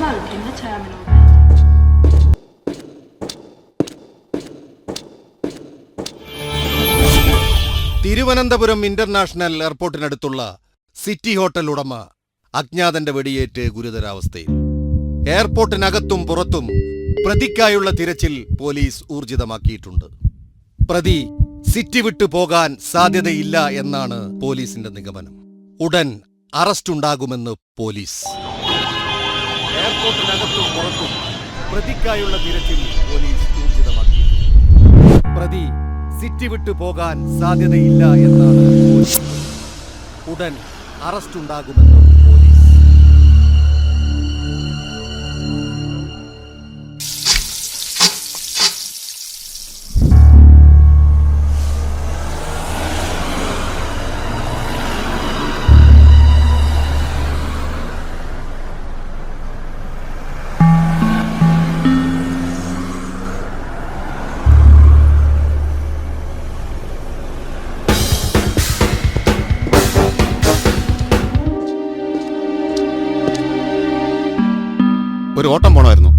halvtimme terminal. Thiruvananthapuram international എയർപോർട്ടിനടുത്തുള്ള city hotel ഉടമ അജ്ഞാതന്റെ വെടിയേറ്റ് ഗുരുതരാവസ്ഥയിൽ. എയർപോർട്ടിനകത്തും പുറത്തും പ്രതിക്കായുള്ള തിരച്ചിൽ പോലീസ് ഊർജിതമാക്കിയിട്ടുണ്ട്. പ്രതി സിറ്റി വിട്ടു പോകാൻ സാധ്യതയില്ല എന്നാണ് പോലീസിന്റെ നിഗമനം. ഉടൻ അറസ്റ്റുണ്ടാകുമെന്ന് പോലീസ്. എയർപോർട്ടിനകത്തും പുറത്തും പ്രതിക്കായുള്ള തിരച്ചിൽ പോലീസ് ഊർജിതമാക്കിയിട്ടുണ്ട്. പ്രതി സിറ്റി വിട്ടു പോകാൻ സാധ്യതയില്ല എന്നാണ് പോലീസ്. ഉടൻ അറസ്റ്റുണ്ടാകുമെന്ന് പോലീസ്. ഒരു ഓട്ടം പോണമായിരുന്നു.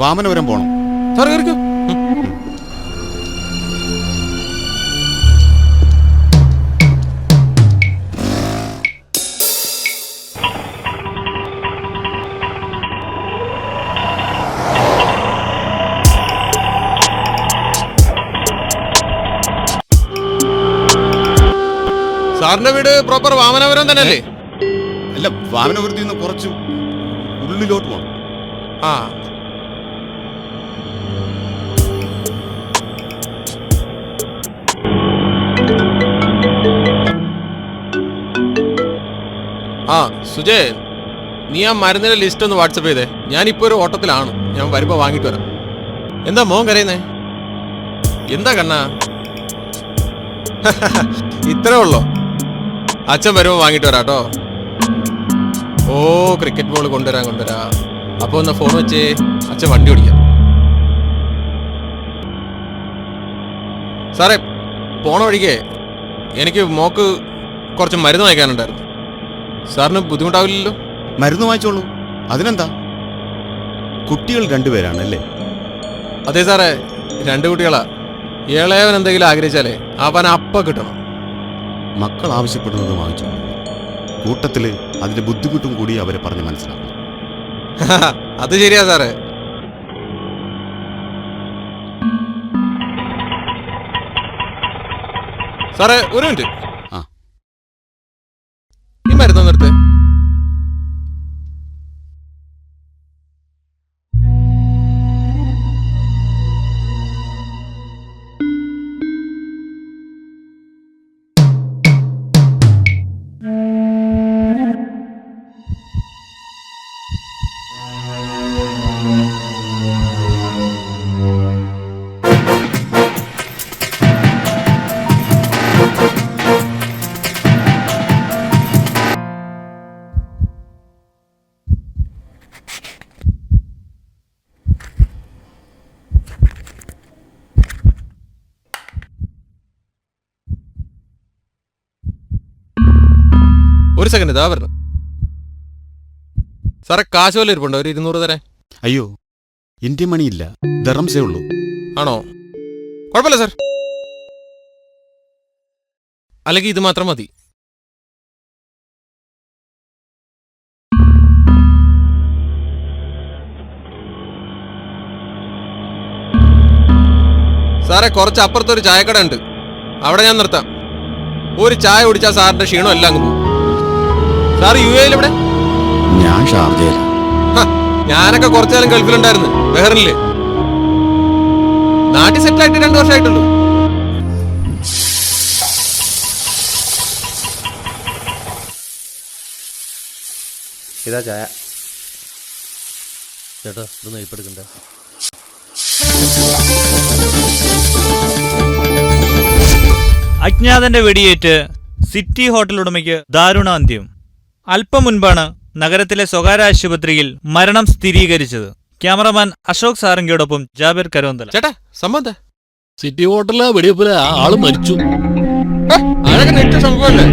വാമനപുരം പോണം. സാർ കേറിക്കോ. സാറിന്റെ വീട് പ്രോപ്പർ വാമനപുരം തന്നെയല്ലേ? അല്ല, വാമനപുരത്തിൽ നിന്ന് കുറച്ച് ഉള്ളിലോട്ട് പോണം. ആ സുജയ്, നീ ആ മരുന്നിന്റെ ലിസ്റ്റ് ഒന്ന് വാട്സപ്പ് ചെയ്തേ. ഞാനിപ്പോ ഒരു ഓട്ടത്തിലാണ്. ഞാൻ വരുമ്പോ വാങ്ങിട്ട് വരാം. എന്താ മോൻ കരയുന്നേ? എന്താ കണ്ണാ? ഇത്രേ ഉള്ളോ? അച്ഛൻ വരുമ്പോ വാങ്ങിട്ട് വരാട്ടോ. ഓ, ക്രിക്കറ്റ് ബോൾ കൊണ്ടുവരാ. അപ്പൊ ഒന്ന് ഫോൺ വെച്ചേ, അച്ഛൻ വണ്ടി ഓടിക്കാം. സാറേ, പോണ വഴിക്കേ എനിക്ക് മോക്ക് കുറച്ച് മരുന്ന് വാങ്ങിക്കാനുണ്ടായിരുന്നു. സാറിന് ബുദ്ധിമുട്ടാവില്ലല്ലോ? മരുന്ന് വാങ്ങിച്ചോളൂ, അതിനെന്താ? കുട്ടികൾ രണ്ടുപേരാണല്ലേ? അതെ സാറേ, 2 കുട്ടികളാ. ഇളയവൻ എന്തെങ്കിലും ആഗ്രഹിച്ചാലേ അവൻ അപ്പ കിട്ടണം. മക്കൾ ആവശ്യപ്പെടുന്നത് വാങ്ങിച്ചോളൂ. കൂട്ടത്തില് അതിന്റെ ബുദ്ധിമുട്ടും കൂടി അവരെ പറഞ്ഞ് മനസ്സിലാക്കണം. അത് ശരിയാ സാറേ. സാറേ, ഒരു മിനിറ്റ്. ആ, ഈ മരുന്ന് നിർത്തേ. ഒരു സെക്കൻഡ്, ഇതാ വരണം. സാറേ, കാശ് വല്ല ഇരിപ്പുണ്ടോ? ഒരു 200 തരാൻ. അയ്യോ, ഇന്ത്യൻ മണിയില്ല, ദറംസേ ഉള്ളൂ. ആണോ? കുഴപ്പമില്ല സാർ. അല്ലെങ്കിൽ ഇത് മാത്രം മതി. സാറേ, കുറച്ച് അപ്പുറത്തൊരു ചായക്കട ഉണ്ട്, അവിടെ ഞാൻ നിർത്താം. ഒരു ചായ കുടിച്ചാൽ സാറിന്റെ ക്ഷീണം എല്ലാം അങ്ങ് പോകും. സാർ യു എയിൽ എവിടെ? ഞാൻ ഷാർജയിൽ. ഞാനൊക്കെ കുറച്ചാലും ഗൾഫിലുണ്ടായിരുന്നു, ബഹ്റിനില്. നാട്ടിൽ സെറ്റിലായിട്ട് 2 വർഷമായിട്ടുള്ളൂ. ഇതാ ചായ. ചേട്ടാ, ഇത് നെയ്പ്പെടുക്കണ്ടേ? അജ്ഞാതന്റെ വെടിയേറ്റ് സിറ്റി ഹോട്ടൽ ഉടമയ്ക്ക് ദാരുണാന്ത്യം. അല്പം മുൻപാണ് നഗരത്തിലെ സ്വകാര്യ ആശുപത്രിയിൽ മരണം സ്ഥിരീകരിച്ചത്. ക്യാമറമാൻ അശോക് സാരംഗിയോടൊപ്പം ജാബിർ കരോന്തല. ചേട്ടാ, സംഭവം സിറ്റി ഹോട്ടലിലെ വെടിവെപ്പില് ആള് മരിച്ചു. അതൊക്കെ നെറ്റ് സംഭവല്ലേ?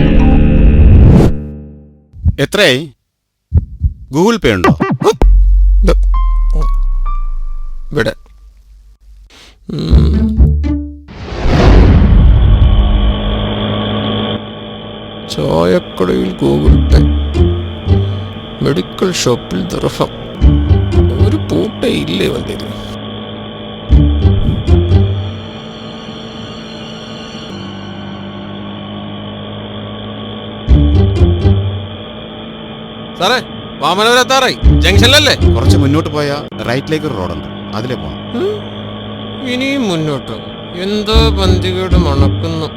എത്രയായി? ഗൂഗിൾ പേ ഉണ്ടോ? ഇവിടെ ചായക്കടയിൽ ഗൂഗിൾ പേ, മെഡിക്കൽ ഷോപ്പിൽ ദർഹം. ഒരു പൂട്ടേ ഇല്ലേ വന്നത്? സാറേ, വാമനപുരം എത്താറായി. ജംഗ്ഷനിലല്ലേ? കുറച്ച് മുന്നോട്ട് പോയാൽ റൈറ്റിലേക്ക് ഒരു റോഡുണ്ട്, അതിലേ പോകണം. ഇനിയും മുന്നോട്ട്. എന്തോ പന്തികേട് മണക്കുന്നു.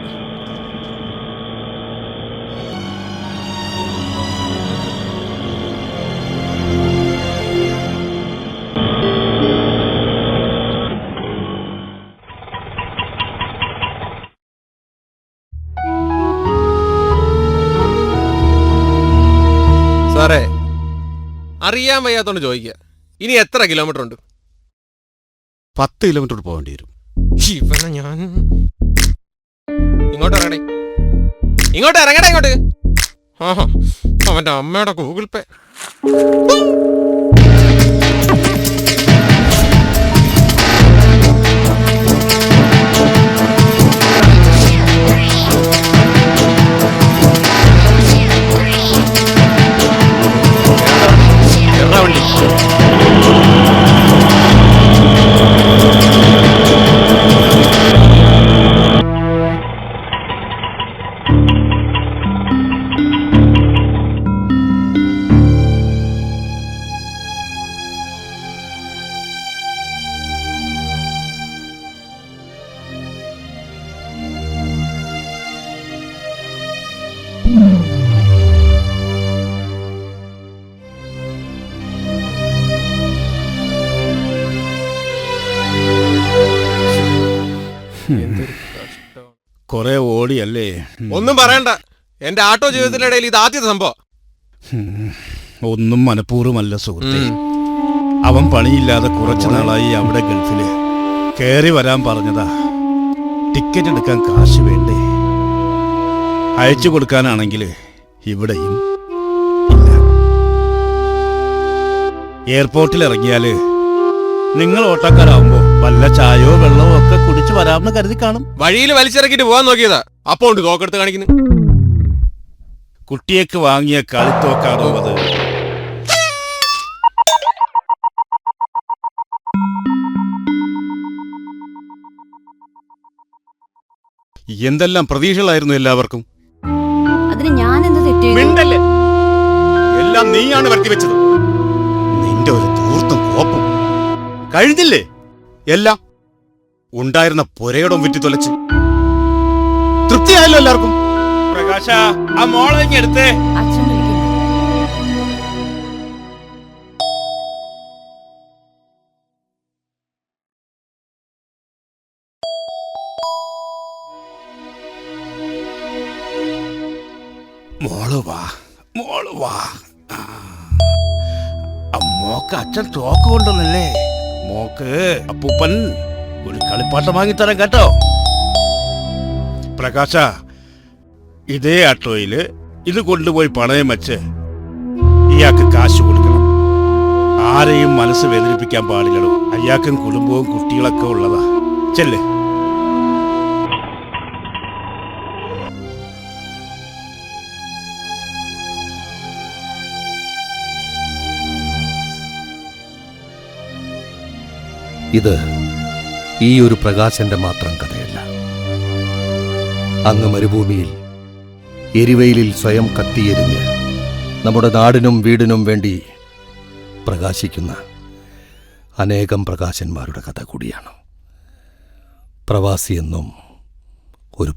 സാറേ, അറിയാൻ വയ്യാത്തോണ്ട് ചോദിക്കുക, ഇനി എത്ര കിലോമീറ്റർ ഉണ്ട്? 10 കിലോമീറ്റർ പോകേണ്ടി വരും. ഇവനെ ഞാൻ ഇങ്ങോട്ട് ഇറങ്ങണേ, ഇങ്ങോട്ട് ഇറങ്ങണേ, ഇങ്ങോട്ട്. ആഹാ, അവന്റെ അമ്മയുടെ ഗൂഗിൾ പേ. വണ്ടി കൊറേ ഓടിയല്ലേ? ഒന്നും പറയണ്ട, എന്റെ ആട്ടോ ജീവിതത്തിന്റെ ഇടയിൽ ഇത് ആദ്യത്തെ സംഭവം. ഒന്നും മനഃപൂർവ്വമല്ല സുഹൃത്തേ. അവൻ പണിയില്ലാതെ കുറച്ചു നാളായി അവിടെ ഗൾഫില്. കയറി വരാൻ പറഞ്ഞതാ. ടിക്കറ്റ് എടുക്കാൻ കാശ് വേണ്ടേ? അയച്ചു കൊടുക്കാനാണെങ്കിൽ ഇവിടെയും ഇല്ല. എയർപോർട്ടിൽ ഇറങ്ങിയാല് നിങ്ങൾ ഓട്ടക്കാരാവുമ്പോ വല്ല ചായയോ വെള്ളമോ ഒക്കെ കുടിച്ചു വരാമെന്ന് കരുതി കാണും. വഴിയിൽ വലിച്ചിറക്കിട്ട് പോവാൻ നോക്കിയതാ, അപ്പൊ ഉണ്ട് തോക്കെടുത്ത് കാണിക്കുന്നു. കുട്ടിയേക്ക് വാങ്ങിയ കളിത്തോക്കാണോ അത്? എന്തെല്ലാം പ്രതീക്ഷകളായിരുന്നു എല്ലാവർക്കും. അതിന് ഞാൻ എന്ത് തെറ്റ്? മിണ്ടല്ലേ, എല്ലാം നീയാണ് വരുത്തി വെച്ചത്. നിന്റെ ഒരു തൂർത്തും കോപ്പും കഴിഞ്ഞില്ലേ? എല്ലാം ഉണ്ടായിരുന്ന പുരയിടം വിറ്റി തൊലച്ച് തൃപ്തിയായല്ലോ എല്ലാവർക്കും. പ്രകാശ, ആ മോളെ എടുത്തേ. അച്ഛൻ വിളിക്കുന്നു. മോള് വാ, മോള് വാ. മോക്ക് അച്ഛൻ തോക്ക് കൊണ്ടുവന്നല്ലേ? മോക്ക് അപ്പൂപ്പൻ ഒരു കളിപ്പാട്ടം വാങ്ങിത്തരാം കേട്ടോ. പ്രകാശ, ഇതേ ആട്ടോയില് ഇത് കൊണ്ടുപോയി പണയം വെച്ച് ഇയാൾക്ക് കാശ് കൊടുക്കണം. ആരെയും മനസ്സ് വേദനിപ്പിക്കാൻ പാടില്ലടോ. അയാൾക്കും കുടുംബവും കുട്ടികളൊക്കെ ഉള്ളതാ. ചെല്ലേ. ഇത് ഈ ഒരു പ്രകാശന്റെ മാത്രം കഥയല്ല. അങ്ങ് മരുഭൂമിയിൽ എരിവെയിലിൽ സ്വയം കത്തിയെരിഞ്ഞ് നമ്മുടെ നാടിനും വീടിനും വേണ്ടി പ്രകാശിക്കുന്ന അനേകം പ്രകാശന്മാരുടെ കഥ കൂടിയാണ്. പ്രവാസിയെന്നും ഒരു